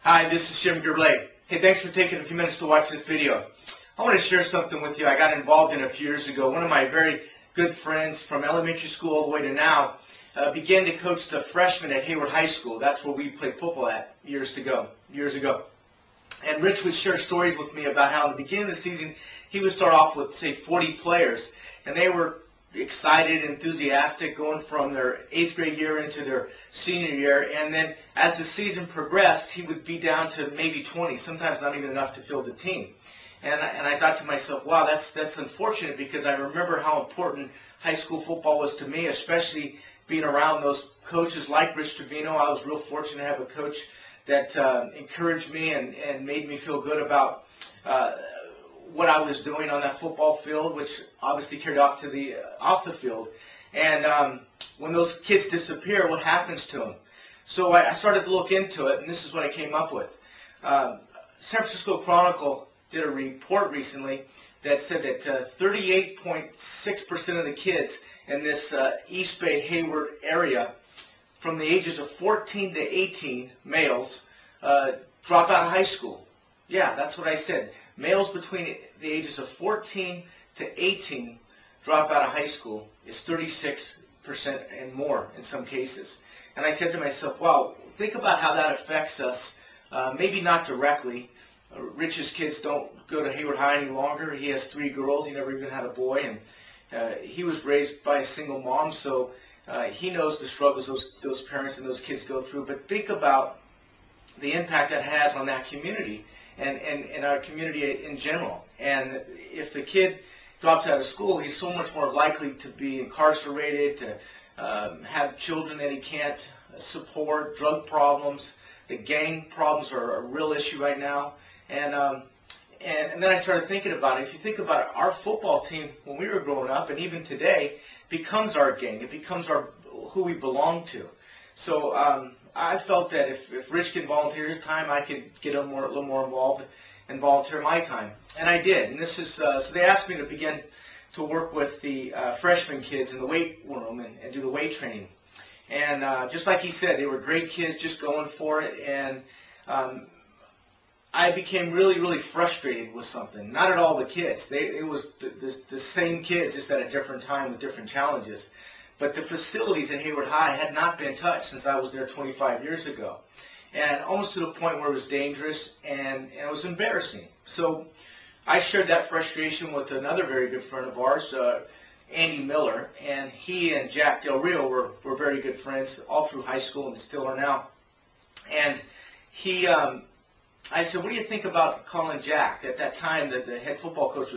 Hi, this is Jim Gerblay. Hey, thanks for taking a few minutes to watch this video. I want to share something with you I got involved in a few years ago. One of my very good friends from elementary school all the way to now began to coach the freshmen at Hayward High School. That's where we played football at years ago. And Rich would share stories with me about how in the beginning of the season he would start off with, say, 40 players, and they were excited, enthusiastic, going from their 8th grade year into their senior year. And then as the season progressed, he would be down to maybe 20, sometimes not even enough to field the team. And I thought to myself, wow, that's unfortunate, because I remember how important high school football was to me, especially being around those coaches like Rich Trevino. I was real fortunate to have a coach that encouraged me and made me feel good about what I was doing on that football field, which obviously carried off the field. And when those kids disappear, what happens to them? So I started to look into it, and this is what I came up with. San Francisco Chronicle did a report recently that said that 38.6% of the kids in this East Bay Hayward area from the ages of 14 to 18, males, drop out of high school. Yeah, that's what I said. Males between the ages of 14 to 18 drop out of high school is 36% and more in some cases. And I said to myself, wow, think about how that affects us. Maybe not directly. Rich's kids don't go to Hayward High any longer. He has 3 girls. He never even had a boy. And he was raised by a single mom, so he knows the struggles those parents and those kids go through. But think about the impact that has on that community and our community in general. And if the kid drops out of school, he's so much more likely to be incarcerated, to have children that he can't support, drug problems. The gang problems are a real issue right now. And then I started thinking about it. If you think about it, our football team, when we were growing up, and even today, becomes our gang. It becomes who we belong to. So I felt that if Rich can volunteer his time, I could get a little more involved and volunteer my time. And I did. And this is so they asked me to begin to work with the freshman kids in the weight room and do the weight training. And just like he said, they were great kids, just going for it. And I became really, really frustrated with something. Not at all the kids. It was the same kids, just at a different time with different challenges. But the facilities at Hayward High had not been touched since I was there 25 years ago. And almost to the point where it was dangerous and it was embarrassing. So I shared that frustration with another very good friend of ours, Andy Miller. And he and Jack Del Rio were very good friends all through high school and still are now. And I said, what do you think about calling Jack? At that time, the head football coach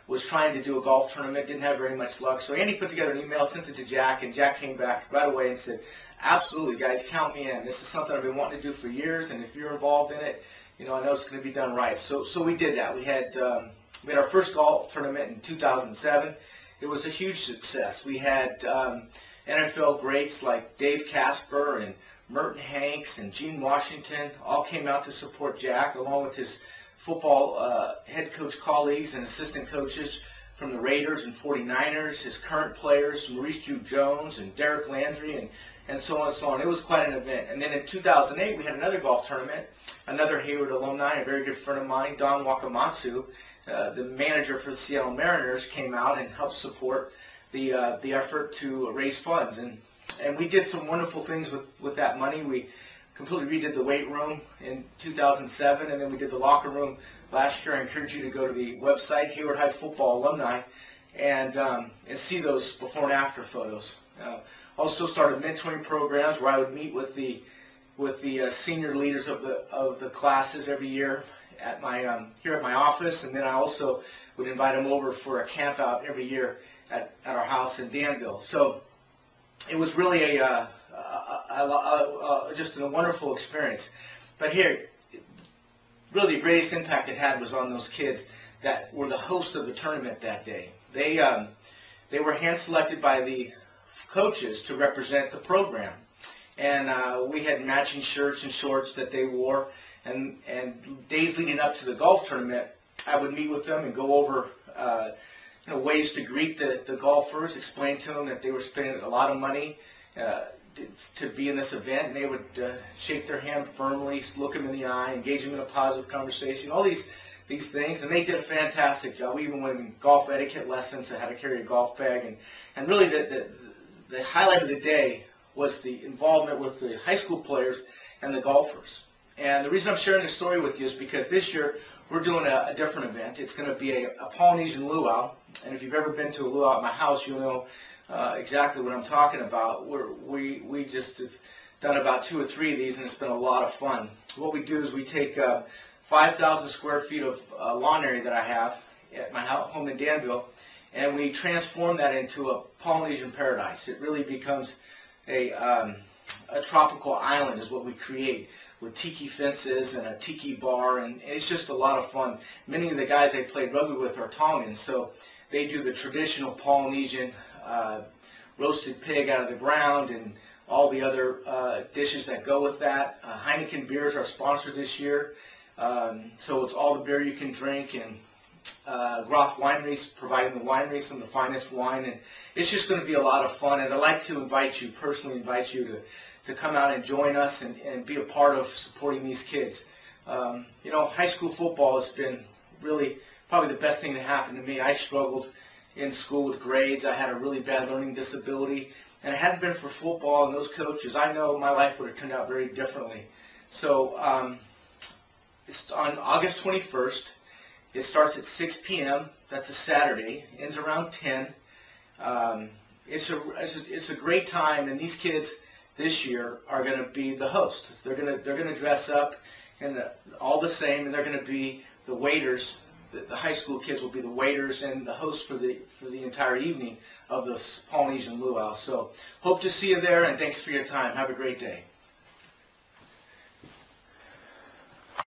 was trying to do a golf tournament, didn't have very much luck. So Andy put together an email, sent it to Jack, and Jack came back right away and said, absolutely, guys, count me in. This is something I've been wanting to do for years, and if you're involved in it, I know it's going to be done right. So we did that. We had our first golf tournament in 2007. It was a huge success. We had NFL greats like Dave Casper and Merton Hanks and Gene Washington all came out to support Jack, along with his football head coach colleagues and assistant coaches from the Raiders and 49ers, his current players, Maurice Drew-Jones and Derek Landry, and so on and so on. It was quite an event. And then in 2008, we had another golf tournament. Another Hayward alumni, a very good friend of mine, Don Wakamatsu, the manager for the Seattle Mariners, came out and helped support the effort to raise funds. And we did some wonderful things with that money. We completely redid the weight room in 2007, and then we did the locker room last year. I encourage you to go to the website, Hayward High Football Alumni, and see those before and after photos. Also started mentoring programs where I would meet with the senior leaders of the classes every year at my here at my office, and then I also would invite them over for a camp out every year at our house in Danville. So it was really just a wonderful experience. But here, really the greatest impact it had was on those kids that were the host of the tournament that day. They were hand-selected by the coaches to represent the program. And we had matching shirts and shorts that they wore. And days leading up to the golf tournament, I would meet with them and go over ways to greet the golfers, explain to them that they were spending a lot of money to be in this event, and they would shake their hand firmly, look them in the eye, engage them in a positive conversation, all these things, and they did a fantastic job. We even went in golf etiquette lessons on how to carry a golf bag, and really the highlight of the day was the involvement with the high school players and the golfers. And the reason I'm sharing this story with you is because this year we're doing a different event. It's going to be a Polynesian luau, and if you've ever been to a luau at my house, you'll know exactly what I'm talking about. We just have done about 2 or 3 of these, and it's been a lot of fun. What we do is we take 5,000 square feet of lawn area that I have at my home in Danville, and we transform that into a Polynesian paradise. It really becomes a tropical island is what we create, with tiki fences and a tiki bar, and it's just a lot of fun. Many of the guys I played rugby with are Tongans, so they do the traditional Polynesian roasted pig out of the ground and all the other dishes that go with that. Heineken beers are sponsored this year, so it's all the beer you can drink, and Roth Wineries providing the wineries some of the finest wine, and it's just going to be a lot of fun. And I'd like to personally invite you to come out and join us and be a part of supporting these kids. You know, high school football has been really probably the best thing that happened to me. I struggled in school with grades. I had a really bad learning disability, and it hadn't been for football and those coaches, I know my life would have turned out very differently. So it's on August 21st. It starts at 6 p.m. That's a Saturday. Ends around 10. It's a great time, and these kids this year are going to be the host. They're going to dress up and all the same, and they're going to be the waiters. The high school kids will be the waiters and the hosts for the entire evening of the Polynesian luau. So hope to see you there, and thanks for your time. Have a great day.